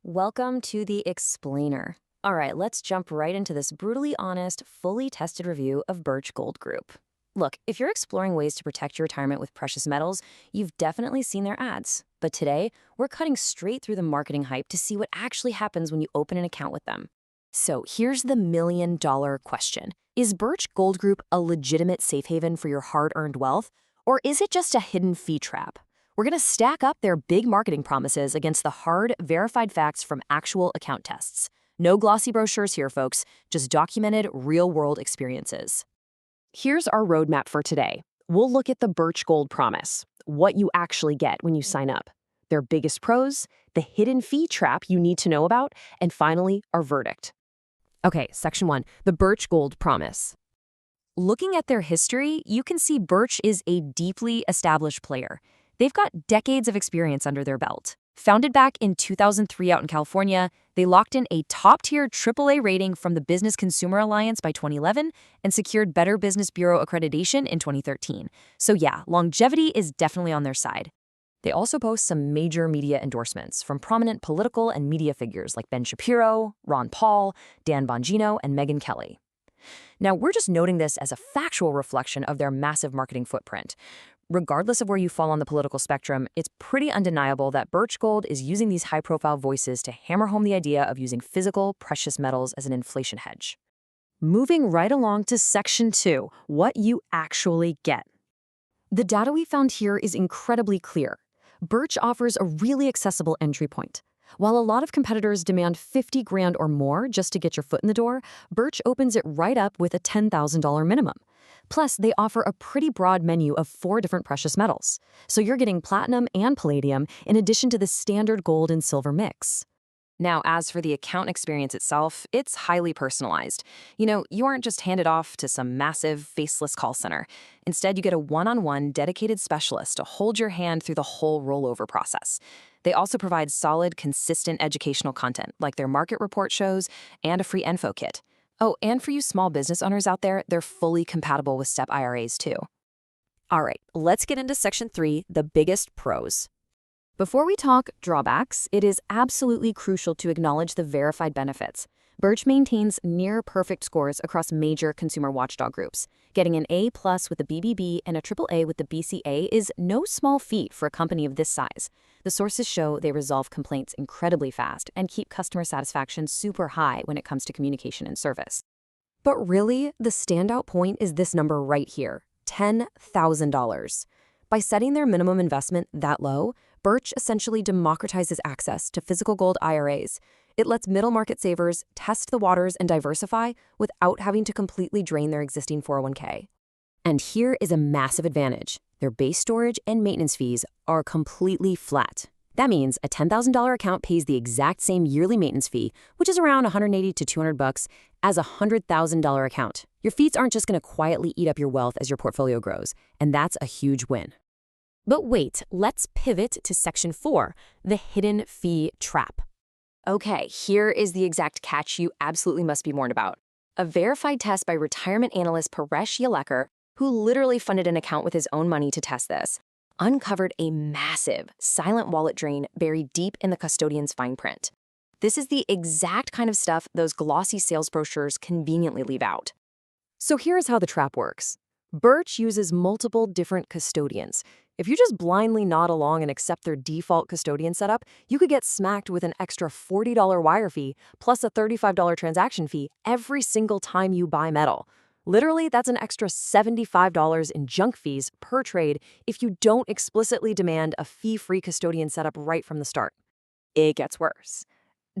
Welcome to the Explainer. All right, let's jump right into this brutally honest, fully tested review of Birch Gold Group. Look, if you're exploring ways to protect your retirement with precious metals, you've definitely seen their ads. But today, we're cutting straight through the marketing hype to see what actually happens when you open an account with them. So here's the million-dollar question. Is Birch Gold Group a legitimate safe haven for your hard-earned wealth? Or is it just a hidden fee trap? We're going to stack up their big marketing promises against the hard, verified facts from actual account tests. No glossy brochures here, folks, just documented, real-world experiences. Here's our roadmap for today. We'll look at the Birch Gold promise, what you actually get when you sign up, their biggest pros, the hidden fee trap you need to know about, and finally, our verdict. Okay, Section 1, the Birch Gold promise. Looking at their history, you can see Birch is a deeply established player. They've got decades of experience under their belt. Founded back in 2003 out in California, they locked in a top-tier AAA rating from the Business Consumer Alliance by 2011 and secured Better Business Bureau accreditation in 2013. So yeah, longevity is definitely on their side. They also boast some major media endorsements from prominent political and media figures like Ben Shapiro, Ron Paul, Dan Bongino, and Megyn Kelly. Now, we're just noting this as a factual reflection of their massive marketing footprint. Regardless of where you fall on the political spectrum, it's pretty undeniable that Birch Gold is using these high-profile voices to hammer home the idea of using physical, precious metals as an inflation hedge. Moving right along to Section 2, what you actually get. The data we found here is incredibly clear. Birch offers a really accessible entry point. While a lot of competitors demand $50,000 or more just to get your foot in the door, Birch opens it right up with a $10,000 minimum. Plus, they offer a pretty broad menu of 4 different precious metals. So you're getting platinum and palladium in addition to the standard gold and silver mix. Now, as for the account experience itself, it's highly personalized. You aren't just handed off to some massive, faceless call center. Instead, you get a one-on-one dedicated specialist to hold your hand through the whole rollover process. They also provide solid, consistent educational content, like their market report shows and a free info kit. Oh, and for you small business owners out there, they're fully compatible with STEP IRAs too. All right, let's get into Section 3, the biggest pros. Before we talk drawbacks, it is absolutely crucial to acknowledge the verified benefits. Birch maintains near-perfect scores across major consumer watchdog groups. Getting an A+ with the BBB and a AAA with the BCA is no small feat for a company of this size. The sources show they resolve complaints incredibly fast and keep customer satisfaction super high when it comes to communication and service. But really, the standout point is this number right here, $10,000. By setting their minimum investment that low, Birch essentially democratizes access to physical gold IRAs. It lets middle market savers test the waters and diversify without having to completely drain their existing 401k. And here is a massive advantage. Their base storage and maintenance fees are completely flat. That means a $10,000 account pays the exact same yearly maintenance fee, which is around $180 to $200, as a $100,000 account. Your fees aren't just going to quietly eat up your wealth as your portfolio grows, and that's a huge win. But wait, let's pivot to Section 4, the hidden fee trap. Okay, here is the exact catch you absolutely must be warned about. A verified test by retirement analyst Paresh Yalekar, who literally funded an account with his own money to test this, uncovered a massive, silent wallet drain buried deep in the custodian's fine print. This is the exact kind of stuff those glossy sales brochures conveniently leave out. So here's how the trap works. Birch uses multiple different custodians. If you just blindly nod along and accept their default custodian setup, you could get smacked with an extra $40 wire fee plus a $35 transaction fee every single time you buy metal. Literally, that's an extra $75 in junk fees per trade if you don't explicitly demand a fee-free custodian setup right from the start. It gets worse.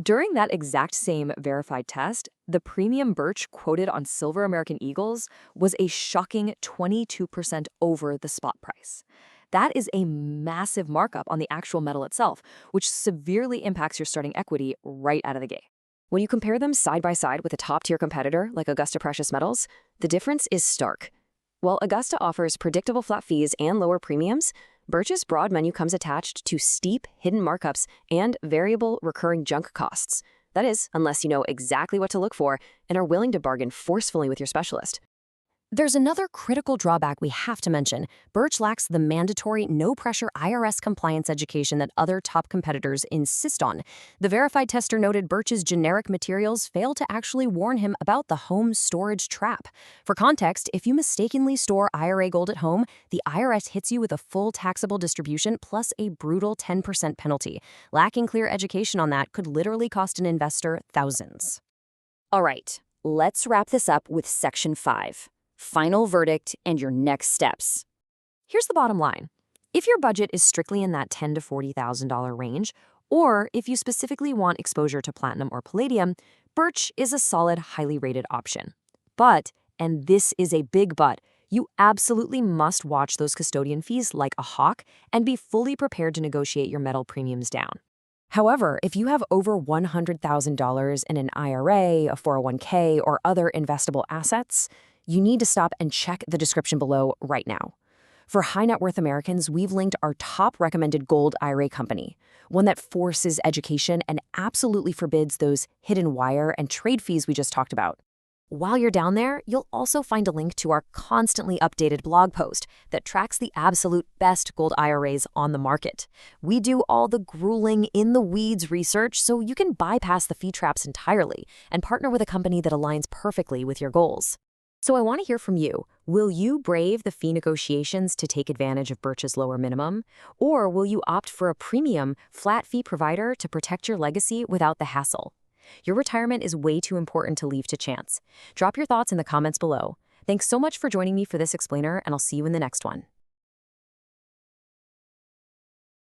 During that exact same verified test, the premium Birch quoted on Silver American Eagles was a shocking 22% over the spot price. That is a massive markup on the actual metal itself, which severely impacts your starting equity right out of the gate. When you compare them side by side with a top-tier competitor like Augusta Precious Metals, the difference is stark. While Augusta offers predictable flat fees and lower premiums, Birch's broad menu comes attached to steep hidden markups and variable recurring junk costs. That is, unless you know exactly what to look for and are willing to bargain forcefully with your specialist. There's another critical drawback we have to mention. Birch lacks the mandatory no-pressure IRS compliance education that other top competitors insist on. The verified tester noted Birch's generic materials fail to actually warn him about the home storage trap. For context, if you mistakenly store IRA gold at home, the IRS hits you with a full taxable distribution plus a brutal 10% penalty. Lacking clear education on that could literally cost an investor thousands. All right, let's wrap this up with Section 5. Final verdict and your next steps. Here's the bottom line. If your budget is strictly in that $10,000 to $40,000 range, or if you specifically want exposure to platinum or palladium, Birch is a solid, highly rated option. But, and this is a big but, you absolutely must watch those custodian fees like a hawk and be fully prepared to negotiate your metal premiums down. However, if you have over $100,000 in an IRA, a 401k, or other investable assets, you need to stop and check the description below right now. For high net worth Americans, we've linked our top recommended gold IRA company, one that forces education and absolutely forbids those hidden wire and trade fees we just talked about. While you're down there, you'll also find a link to our constantly updated blog post that tracks the absolute best gold IRAs on the market. We do all the grueling, in-the-weeds research so you can bypass the fee traps entirely and partner with a company that aligns perfectly with your goals. So I want to hear from you. Will you brave the fee negotiations to take advantage of Birch's lower minimum? Or will you opt for a premium, flat fee provider to protect your legacy without the hassle? Your retirement is way too important to leave to chance. Drop your thoughts in the comments below. Thanks so much for joining me for this explainer, and I'll see you in the next one.